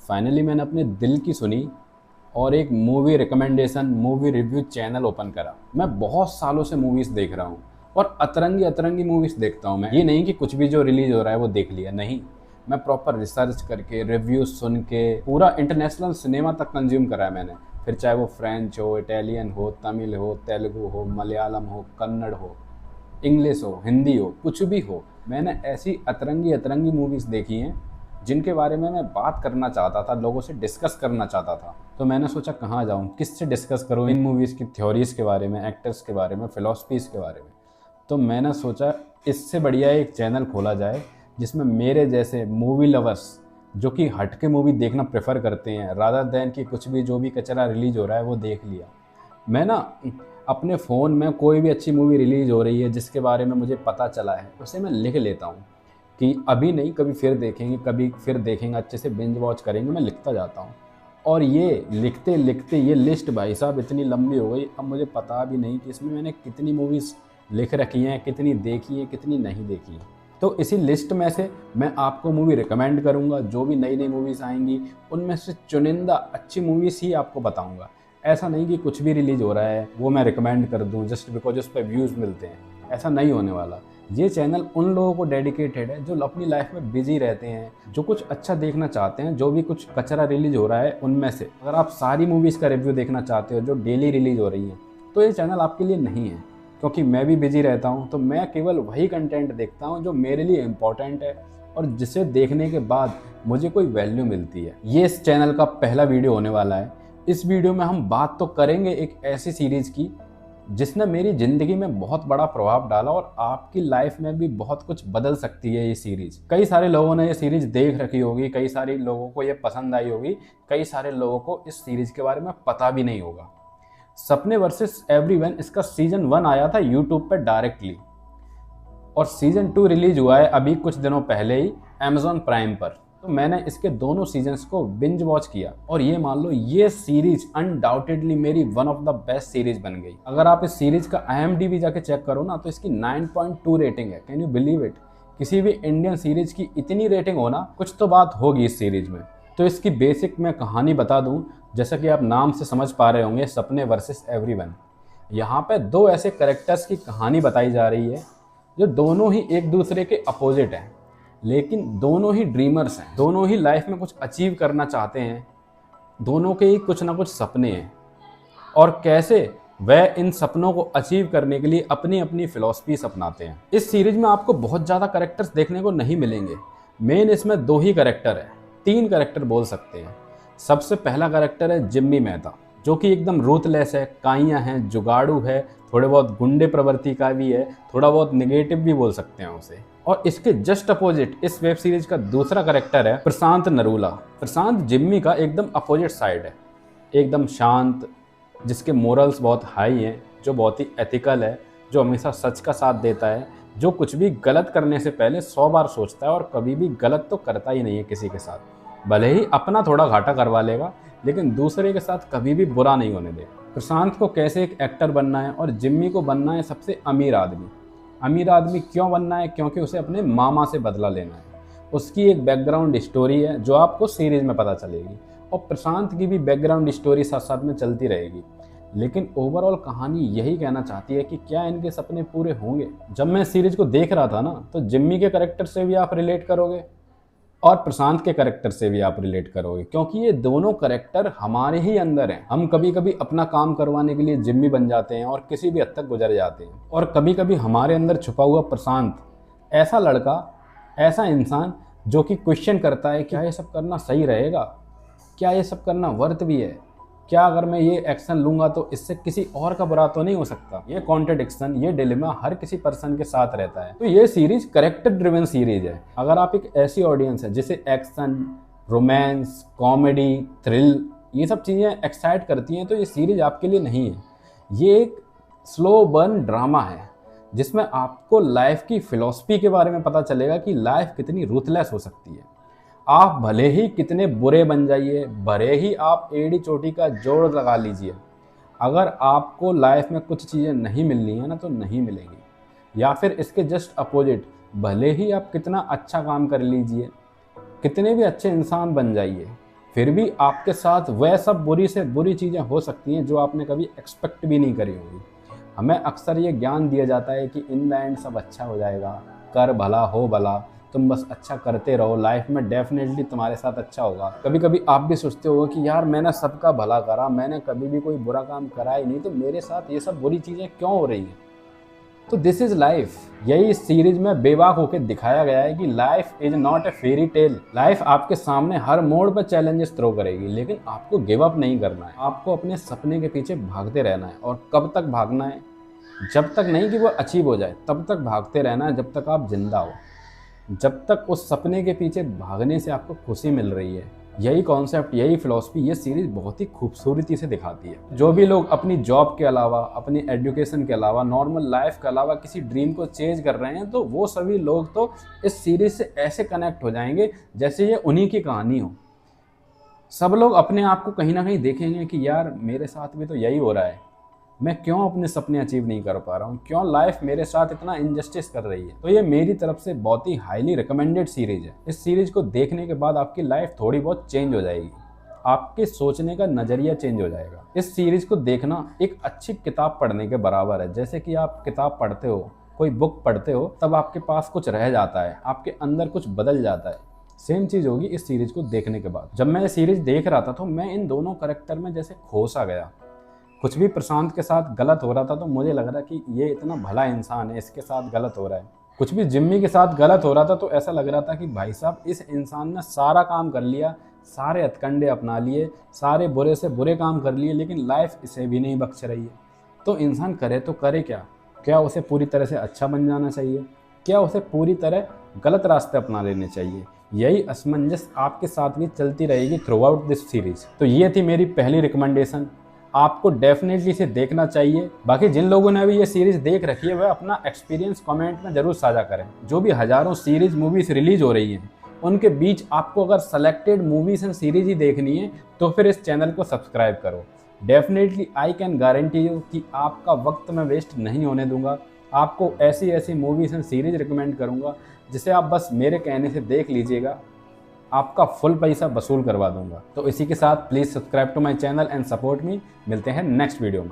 Finally मैंने अपने दिल की सुनी और एक movie recommendation movie review channel open करा। मैं बहुत सालों से मूवीज़ देख रहा हूँ और अतरंगी अतरंगी मूवीज़ देखता हूँ मैं। ये नहीं कि कुछ भी जो रिलीज़ हो रहा है वो देख लिया, नहीं। मैं प्रॉपर रिसर्च करके रिव्यूज़ सुन के पूरा इंटरनेशनल सिनेमा तक कंज्यूम करा है मैंने। फिर चाहे वो फ्रेंच हो, इटालियन हो, तमिल हो, तेलुगु हो, मलयालम हो, कन्नड़ हो, इंग्लिश हो, हिंदी हो, कुछ भी हो, मैंने ऐसी अतरंगी अतरंगी मूवीज़ देखी हैं जिनके बारे में मैं बात करना चाहता था, लोगों से डिस्कस करना चाहता था। तो मैंने सोचा कहाँ जाऊँ, किससे डिस्कस करूँ इन मूवीज़ की थ्योरीज़ के बारे में, एक्टर्स के बारे में, फ़िलॉसफीज़ के बारे में। तो मैंने सोचा इससे बढ़िया एक चैनल खोला जाए जिसमें मेरे जैसे मूवी लवर्स जो कि हट के मूवी देखना प्रेफर करते हैं रादर दैन कि कुछ भी जो भी कचरा रिलीज़ हो रहा है वो देख लिया। मैं ना अपने फ़ोन में कोई भी अच्छी मूवी रिलीज़ हो रही है जिसके बारे में मुझे पता चला है, उसे मैं लिख लेता हूँ कि अभी नहीं, कभी फिर देखेंगे, कभी फिर देखेंगे, अच्छे से बिंज वॉच करेंगे। मैं लिखता जाता हूँ और ये लिखते लिखते ये लिस्ट भाई साहब इतनी लंबी हो गई, अब मुझे पता भी नहीं कि इसमें मैंने कितनी मूवीज़ लिख रखी हैं, कितनी देखी हैं, कितनी नहीं देखी हैं। तो इसी लिस्ट में से मैं आपको मूवी रिकमेंड करूँगा। जो भी नई नई मूवीज़ आएंगी उनमें से चुनिंदा अच्छी मूवीज़ ही आपको बताऊँगा। ऐसा नहीं कि कुछ भी रिलीज़ हो रहा है वो मैं रिकमेंड कर दूँ जस्ट बिकॉज उस पर व्यूज़ मिलते हैं, ऐसा नहीं होने वाला। ये चैनल उन लोगों को डेडिकेटेड है जो अपनी लाइफ में बिजी रहते हैं, जो कुछ अच्छा देखना चाहते हैं, जो भी कुछ कचरा रिलीज हो रहा है उनमें से। अगर आप सारी मूवीज़ का रिव्यू देखना चाहते हो जो डेली रिलीज हो रही हैं तो ये चैनल आपके लिए नहीं है, क्योंकि मैं भी बिजी रहता हूँ। तो मैं केवल वही कंटेंट देखता हूँ जो मेरे लिए इम्पॉर्टेंट है और जिसे देखने के बाद मुझे कोई वैल्यू मिलती है। ये इस चैनल का पहला वीडियो होने वाला है। इस वीडियो में हम बात तो करेंगे एक ऐसी सीरीज़ की जिसने मेरी ज़िंदगी में बहुत बड़ा प्रभाव डाला और आपकी लाइफ में भी बहुत कुछ बदल सकती है ये सीरीज़। कई सारे लोगों ने ये सीरीज़ देख रखी होगी, कई सारे लोगों को ये पसंद आई होगी, कई सारे लोगों को इस सीरीज़ के बारे में पता भी नहीं होगा। सपने वर्सेस एवरीवन, इसका सीजन 1 आया था यूट्यूब पर डायरेक्टली और सीजन 2 रिलीज हुआ है अभी कुछ दिनों पहले ही अमेजॉन प्राइम पर। तो मैंने इसके दोनों सीजन्स को बिंज वॉच किया और ये मान लो ये सीरीज अनडाउटेडली मेरी one of the best series बन गई। अगर आप इस सीरीज का IMDb जाके चेक करो ना तो इसकी 9.2 रेटिंग है। Can you believe it? किसी भी इंडियन सीरीज की इतनी रेटिंग होना, कुछ तो बात होगी इस सीरीज में। तो इसकी बेसिक मैं कहानी बता दूं, जैसा कि आप नाम से समझ पा रहे होंगे, सपने वर्सेस एवरीवन। यहाँ पे दो ऐसे कैरेक्टर्स की कहानी बताई जा रही है जो दोनों ही एक दूसरे के अपोजिट हैं, लेकिन दोनों ही ड्रीमर्स हैं, दोनों ही लाइफ में कुछ अचीव करना चाहते हैं, दोनों के ही कुछ ना कुछ सपने हैं और कैसे वह इन सपनों को अचीव करने के लिए अपनी अपनी फिलॉसफीज अपनाते हैं। इस सीरीज में आपको बहुत ज़्यादा कैरेक्टर्स देखने को नहीं मिलेंगे। मेन इसमें 2 ही कैरेक्टर है, 3 कैरेक्टर बोल सकते हैं। सबसे पहला कैरेक्टर है जिम्मी मेहता, जो कि एकदम रूथलेस है, काइयाँ हैं, जुगाड़ू है, थोड़े बहुत गुंडे प्रवृत्ति का भी है, थोड़ा बहुत निगेटिव भी बोल सकते हैं उसे। और इसके जस्ट अपोजिट इस वेब सीरीज का दूसरा कैरेक्टर है प्रशांत नरूला। प्रशांत जिम्मी का एकदम अपोजिट साइड है, एकदम शांत, जिसके मोरल्स बहुत हाई हैं, जो बहुत ही एथिकल है, जो हमेशा सच का साथ देता है, जो कुछ भी गलत करने से पहले 100 बार सोचता है और कभी भी गलत तो करता ही नहीं है किसी के साथ। भले ही अपना थोड़ा घाटा करवा लेगा लेकिन दूसरे के साथ कभी भी बुरा नहीं होने देगा। प्रशांत को कैसे एक एक्टर बनना है और जिम्मी को बनना है सबसे अमीर आदमी। अमीर आदमी क्यों बनना है? क्योंकि उसे अपने मामा से बदला लेना है। उसकी एक बैकग्राउंड स्टोरी है जो आपको सीरीज में पता चलेगी और प्रशांत की भी बैकग्राउंड स्टोरी साथ साथ में चलती रहेगी। लेकिन ओवरऑल कहानी यही कहना चाहती है कि क्या इनके सपने पूरे होंगे। जब मैं सीरीज को देख रहा था ना तो जिम्मी के कैरेक्टर से भी आप रिलेट करोगे और प्रशांत के कैरेक्टर से भी आप रिलेट करोगे, क्योंकि ये दोनों कैरेक्टर हमारे ही अंदर हैं। हम कभी कभी अपना काम करवाने के लिए जिम्मी बन जाते हैं और किसी भी हद तक गुजर जाते हैं, और कभी कभी हमारे अंदर छुपा हुआ प्रशांत, ऐसा लड़का, ऐसा इंसान जो कि क्वेश्चन करता है क्या ये सब करना सही रहेगा, क्या ये सब करना वर्थ भी है, क्या अगर मैं ये एक्शन लूंगा तो इससे किसी और का बुरा तो नहीं हो सकता। ये कॉन्ट्रडिक्शन, ये डिलेमा हर किसी पर्सन के साथ रहता है। तो ये सीरीज कैरेक्टर ड्रिवन सीरीज है। अगर आप एक ऐसी ऑडियंस है जिसे एक्शन, रोमांस, कॉमेडी, थ्रिल, ये सब चीज़ें एक्साइट करती हैं तो ये सीरीज आपके लिए नहीं है। ये एक स्लो बर्न ड्रामा है जिसमें आपको लाइफ की फिलॉसफी के बारे में पता चलेगा कि लाइफ कितनी रूथलेस हो सकती है। आप भले ही कितने बुरे बन जाइए, भले ही आप एड़ी चोटी का जोड़ लगा लीजिए, अगर आपको लाइफ में कुछ चीज़ें नहीं मिलनी है ना तो नहीं मिलेंगी। या फिर इसके जस्ट अपोजिट, भले ही आप कितना अच्छा काम कर लीजिए, कितने भी अच्छे इंसान बन जाइए, फिर भी आपके साथ वह सब बुरी से बुरी चीज़ें हो सकती हैं जो आपने कभी एक्सपेक्ट भी नहीं करी होगी। हमें अक्सर ये ज्ञान दिया जाता है कि इन द एंड सब अच्छा हो जाएगा, कर भला हो भला, तुम बस अच्छा करते रहो, लाइफ में डेफिनेटली तुम्हारे साथ अच्छा होगा। कभी कभी आप भी सोचते हो कि यार मैंने सबका भला करा, मैंने कभी भी कोई बुरा काम करा ही नहीं, तो मेरे साथ ये सब बुरी चीज़ें क्यों हो रही हैं। तो दिस इज लाइफ। यही इस सीरीज में बेबाक होकर दिखाया गया है कि life is not a fairy tale. Life आपके सामने हर मोड़ पर चैलेंजेस थ्रो करेगी, लेकिन आपको गिव अप नहीं करना है। आपको अपने सपने के पीछे भागते रहना है। और कब तक भागना है? जब तक नहीं कि वो अचीव हो जाए, तब तक भागते रहना है, जब तक आप जिंदा हो, जब तक उस सपने के पीछे भागने से आपको खुशी मिल रही है। यही कॉन्सेप्ट, यही फिलॉसफी ये सीरीज बहुत ही खूबसूरती से दिखाती है। जो भी लोग अपनी जॉब के अलावा, अपनी एजुकेशन के अलावा, नॉर्मल लाइफ के अलावा किसी ड्रीम को चेज कर रहे हैं, तो वो सभी लोग तो इस सीरीज से ऐसे कनेक्ट हो जाएंगे जैसे ये उन्हीं की कहानी हो। सब लोग अपने आप को कहीं ना कहीं देखेंगे कि यार मेरे साथ भी तो यही हो रहा है, मैं क्यों अपने सपने अचीव नहीं कर पा रहा हूँ, क्यों लाइफ मेरे साथ इतना इनजस्टिस कर रही है। तो ये मेरी तरफ से बहुत ही हाईली रिकमेंडेड सीरीज है। इस सीरीज को देखने के बाद आपकी लाइफ थोड़ी बहुत चेंज हो जाएगी, आपके सोचने का नज़रिया चेंज हो जाएगा। इस सीरीज को देखना एक अच्छी किताब पढ़ने के बराबर है। जैसे कि आप किताब पढ़ते हो, कोई बुक पढ़ते हो, तब आपके पास कुछ रह जाता है, आपके अंदर कुछ बदल जाता है। सेम चीज़ होगी इस सीरीज को देखने के बाद। जब मैं ये सीरीज देख रहा था तो मैं इन दोनों कैरेक्टर में जैसे खो सा गया। कुछ भी प्रशांत के साथ गलत हो रहा था तो मुझे लग रहा कि ये इतना भला इंसान है, इसके साथ गलत हो रहा है। कुछ भी जिम्मी के साथ गलत हो रहा था तो ऐसा लग रहा था कि भाई साहब इस इंसान ने सारा काम कर लिया, सारे हथकंडे अपना लिए, सारे बुरे से बुरे काम कर लिए, लेकिन लाइफ इसे भी नहीं बख्श रही है। तो इंसान करे तो करे क्या? क्या उसे पूरी तरह से अच्छा बन जाना चाहिए? क्या उसे पूरी तरह गलत रास्ते अपना लेने चाहिए? यही असमंजस आपके साथ भी चलती रहेगी थ्रू आउट दिस सीरीज। तो ये थी मेरी पहली रिकमेंडेशन। आपको डेफिनेटली इसे देखना चाहिए। बाकी जिन लोगों ने अभी ये सीरीज देख रखी है वह अपना एक्सपीरियंस कमेंट में जरूर साझा करें। जो भी हजारों सीरीज मूवीज रिलीज हो रही हैं, उनके बीच आपको अगर सेलेक्टेड मूवीज एंड सीरीज ही देखनी है तो फिर इस चैनल को सब्सक्राइब करो। Definitely I can guarantee you कि आपका वक्त मैं वेस्ट नहीं होने दूंगा। आपको ऐसी ऐसी मूवीज एंड सीरीज रिकमेंड करूंगा जिसे आप बस मेरे कहने से देख लीजिएगा, आपका फुल पैसा वसूल करवा दूंगा। तो इसी के साथ please subscribe to my channel and support me. मिलते हैं नेक्स्ट वीडियो में।